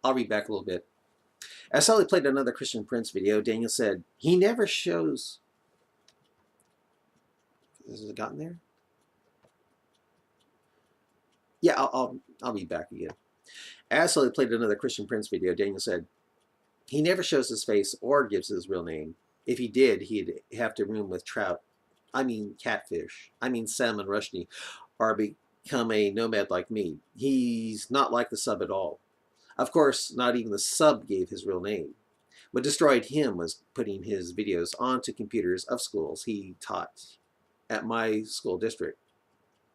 I'll read back a little bit. As Sully played another Christian Prince video, Daniel said, he never shows... Has it gotten there? Yeah, I'll be back again. As Sully played another Christian Prince video, Daniel said, he never shows his face or gives his real name. If he did, he'd have to room with trout. I mean catfish. I mean salmon rushdie, or become a nomad like me. He's not like the sub at all. Of course, not even the sub gave his real name. What destroyed him was putting his videos onto computers of schools he taught at my school district.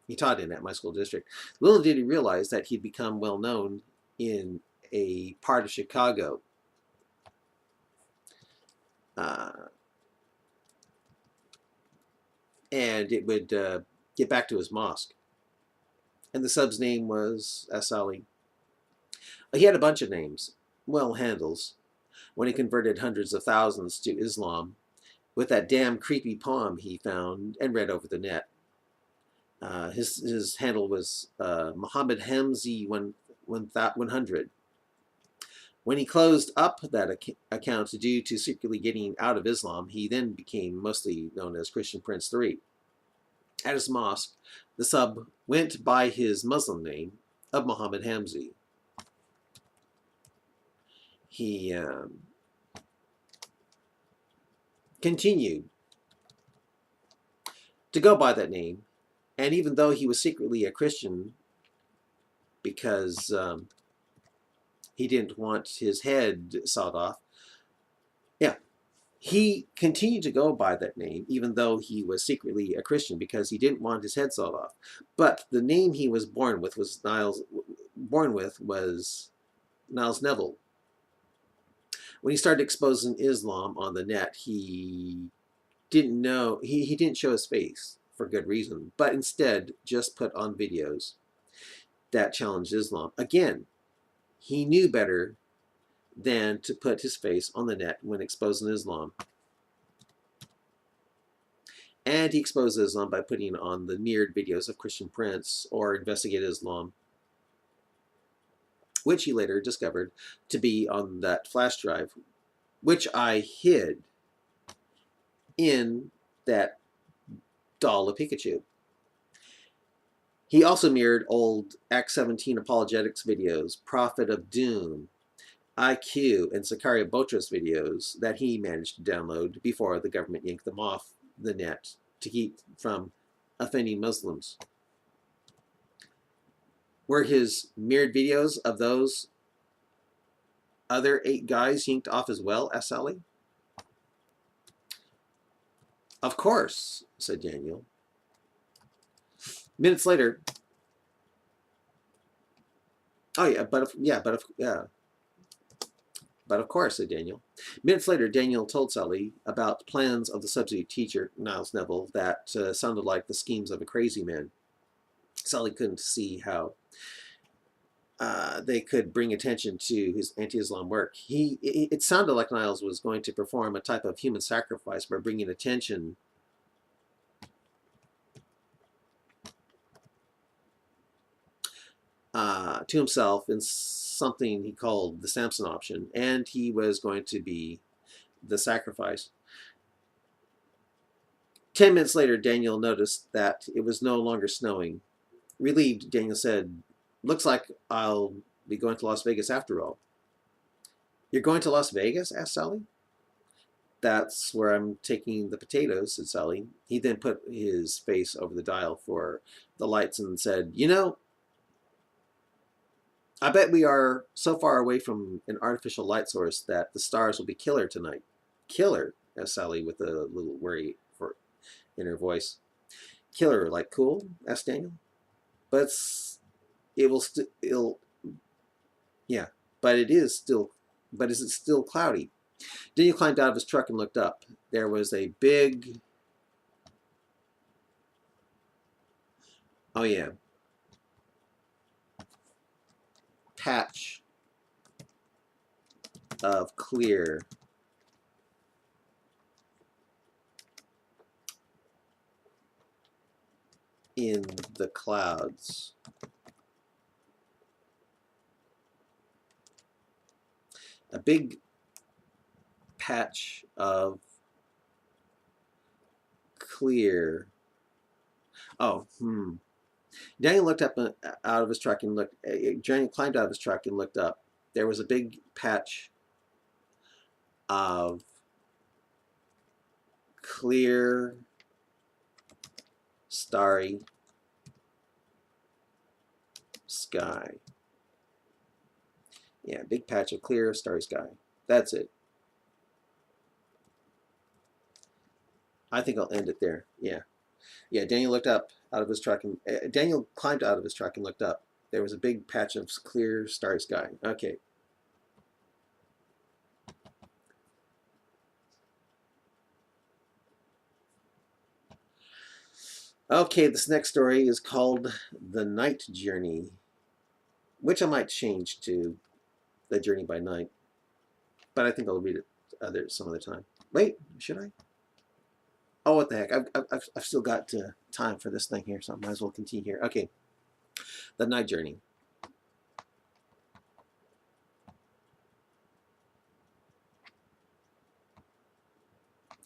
He taught in at my school district. Little did he realize that he'd become well known in a part of Chicago. And it would get back to his mosque. And the sub's name was Asali. He had a bunch of names, well, handles, when he converted hundreds of thousands to Islam with that damn creepy poem he found and read over the net. His handle was Muhammad Hamzi 100. When he closed up that account due to secretly getting out of Islam, he then became mostly known as Christian Prince 3. At his mosque, the sub went by his Muslim name of Muhammad Hamzi. He continued to go by that name, and even though he was secretly a Christian because he didn't want his head sawed off, he continued to go by that name, even though he was secretly a Christian because he didn't want his head sawed off. But the name he was born with was Niles Neville. When he started exposing Islam on the net, he didn't show his face for good reason, but instead just put on videos that challenged Islam. Again, he knew better than to put his face on the net when exposing Islam. And he exposed Islam by putting on the mirrored videos of Christian Prince or Investigate Islam, which he later discovered to be on that flash drive, which I hid in that doll of Pikachu. He also mirrored old Act 17 apologetics videos, Prophet of Doom, IQ, and Zakaria Botras videos that he managed to download before the government yanked them off the net to keep from offending Muslims. Were his mirrored videos of those other 8 guys yanked off as well, asked Sally. Of course, said Daniel. Minutes later, But of course, said Daniel. Minutes later, Daniel told Sully about plans of the substitute teacher, Niles Neville, that sounded like the schemes of a crazy man. Sully couldn't see how they could bring attention to his anti-Islam work. It sounded like Niles was going to perform a type of human sacrifice by bringing attention to himself in something he called the Samson option, and he was going to be the sacrifice. 10 minutes later, Daniel noticed that it was no longer snowing. Relieved, Daniel said, "Looks like I'll be going to Las Vegas after all." "You're going to Las Vegas?" asked Sally. "That's where I'm taking the potatoes," said Sally. He then put his face over the dial for the lights and said, "You know, I bet we are so far away from an artificial light source that the stars will be killer tonight." "Killer?" asked Sally with a little worry in her voice. "Killer, like cool?" asked Daniel. But is it still cloudy?" Daniel climbed out of his truck and looked up. There was a big, patch of clear in the clouds. a big patch of clear. Oh, Daniel looked up out of his truck and looked. Daniel climbed out of his truck and looked up. There was a big patch of clear, starry sky. Yeah, big patch of clear, starry sky. That's it. I think I'll end it there. Yeah. Yeah, Daniel looked up out of his truck and Daniel climbed out of his truck and looked up. There was a big patch of clear, starry sky. Okay. Okay, this next story is called The Night Journey, which I might change to The Journey by Night, but I think I'll read it some other time. Wait, should I? Oh, what the heck? I've still got time for this thing here, so I might as well continue here. Okay, The Night Journey.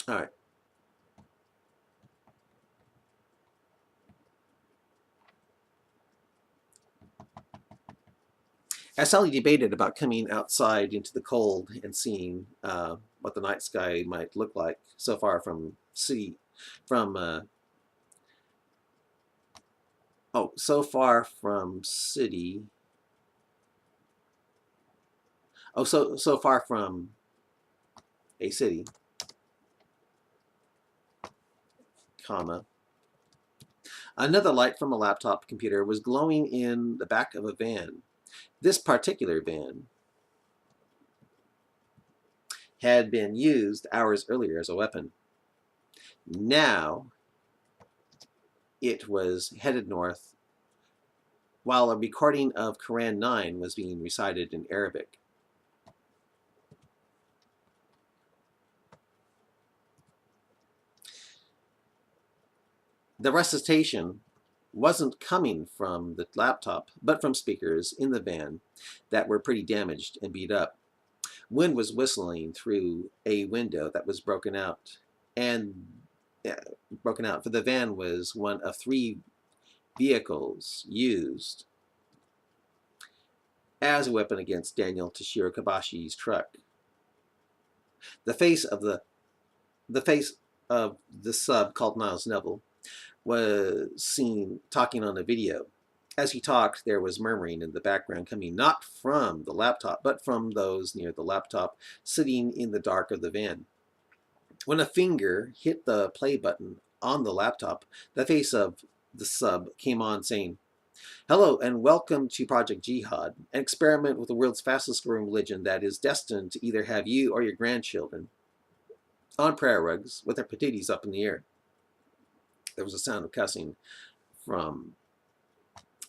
All right. As Sally debated about coming outside into the cold and seeing what the night sky might look like so far from city, so far from city. Oh, so far from a city, comma. Another light from a laptop computer was glowing in the back of a van. This particular van had been used hours earlier as a weapon. Now it was headed north while a recording of Quran 9 was being recited in Arabic. The recitation wasn't coming from the laptop, but from speakers in the van that were pretty damaged and beat up. Wind was whistling through a window that was broken out, for the van was one of 3 vehicles used as a weapon against Daniel Toshiro Kabashi's truck. The face of the sub called Miles Neville was seen talking on a video. As he talked, there was murmuring in the background coming not from the laptop, but from those near the laptop sitting in the dark of the van. When a finger hit the play button on the laptop, the face of the sub came on saying, "Hello and welcome to Project Jihad, an experiment with the world's fastest growing religion that is destined to either have you or your grandchildren on prayer rugs with their patooties up in the air." There was a sound of cussing from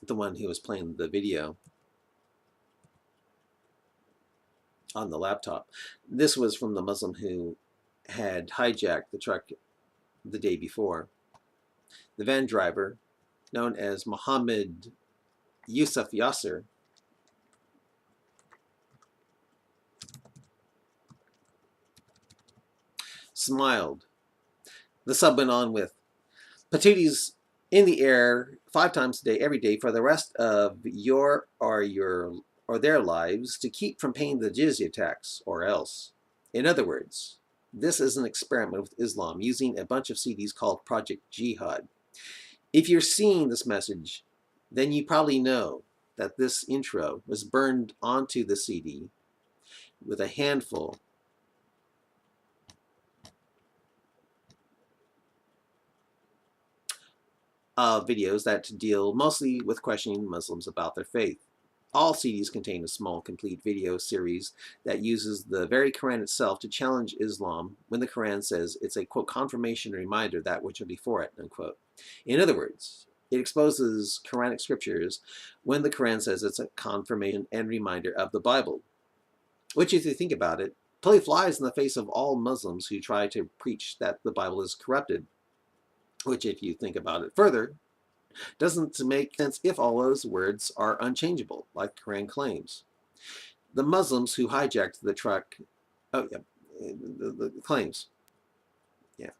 the one who was playing the video on the laptop. This was from the Muslim who had hijacked the truck the day before. The van driver, known as Mohammed Yusuf Yasser, smiled. The sub went on with, "Patooties in the air 5 times a day, every day, for the rest of your or their lives to keep from paying the jizya tax, or else." In other words, this is an experiment with Islam using a bunch of CDs called Project Jihad. If you're seeing this message, then you probably know that this intro was burned onto the CD with a handful of videos that deal mostly with questioning Muslims about their faith. All CDs contain a small, complete video series that uses the very Quran itself to challenge Islam when the Quran says it's a, quote, confirmation reminder that which are before it, unquote. In other words, it exposes Quranic scriptures when the Quran says it's a confirmation and reminder of the Bible, which, if you think about it, totally flies in the face of all Muslims who try to preach that the Bible is corrupted, which, if you think about it further, doesn't make sense if all those words are unchangeable, like the Quran claims. The Muslims who hijacked the truck, oh yeah, the claims, yeah.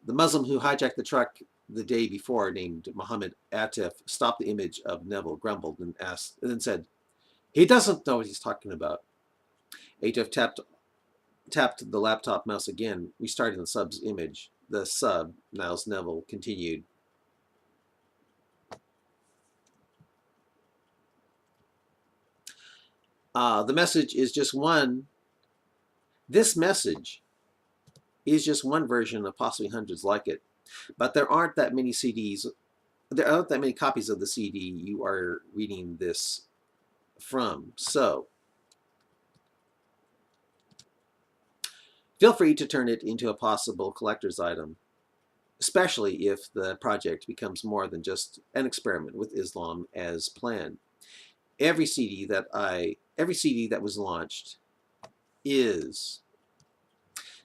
The Muslim who hijacked the truck the day before, named Mohammed Atif, stopped the image of Neville, grumbled, and asked, and then said, "He doesn't know what he's talking about." Atif tapped the laptop mouse again, restarting the sub's image. The sub, now's Neville, continued. The message is just one. This message is just one version of possibly hundreds like it. But there aren't that many CDs. There aren't that many copies of the CD you are reading this from. So feel free to turn it into a possible collector's item, especially if the project becomes more than just an experiment with Islam as planned. Every CD that was launched is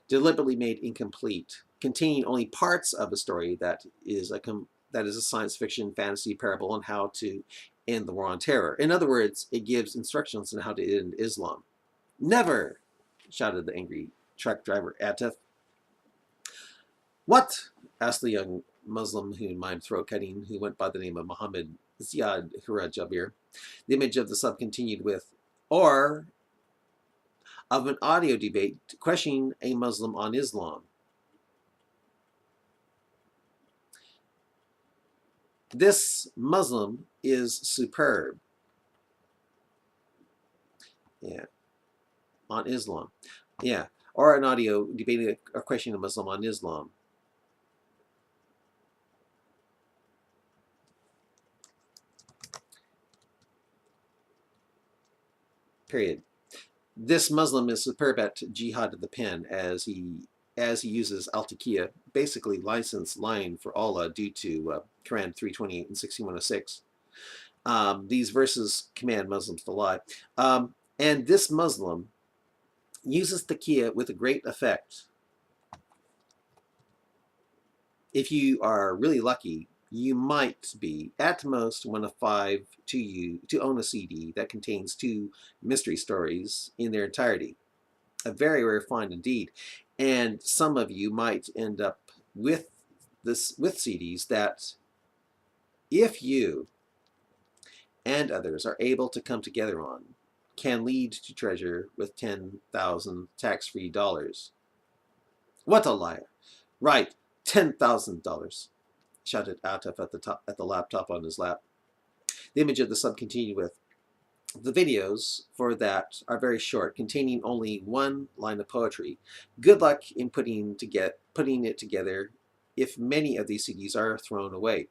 deliberately made incomplete, containing only parts of a story that is a science fiction fantasy parable on how to end the war on terror. In other words, it gives instructions on how to end Islam. Never, shouted the angry truck driver Atif. What? Asked the young Muslim who mimed throat cutting, who went by the name of Muhammad Ziad Hura Jabir. The image of the sub continued with, or of an audio debate questioning a Muslim on Islam. This Muslim is superb. Yeah, on Islam. Yeah, or an audio debating or questioning a Muslim on Islam. Period. This Muslim is superb at jihad of the pen as he uses al-taqiyya, basically licensed lying for Allah due to Quran 328 and 6106. These verses command Muslims to lie. And this Muslim uses taqiyya with a great effect. If you are really lucky, you might be, at most, one of 5 to own a CD that contains 2 mystery stories in their entirety. A very rare find indeed. And some of you might end up with CDs that, if you and others are able to come together on, can lead to treasure with 10,000 tax-free dollars. What a liar. Right, $10,000, shouted Atif at the laptop on his lap. The image of the sub continued with, the videos for that are very short, containing only 1 line of poetry. Good luck in putting it together if many of these CDs are thrown away.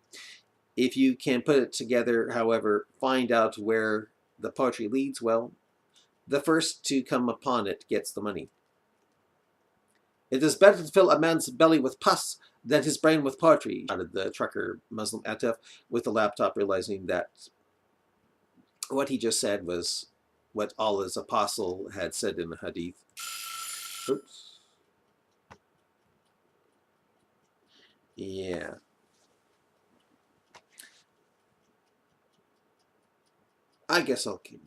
If you can put it together, however, find out where the poetry leads, well, the first to come upon it gets the money. It is better to fill a man's belly with pus than his brain with poetry, shouted the trucker Muslim Atif with the laptop, realizing that what he just said was what Allah's apostle had said in the hadith. Oops. Yeah. I guess I'll keep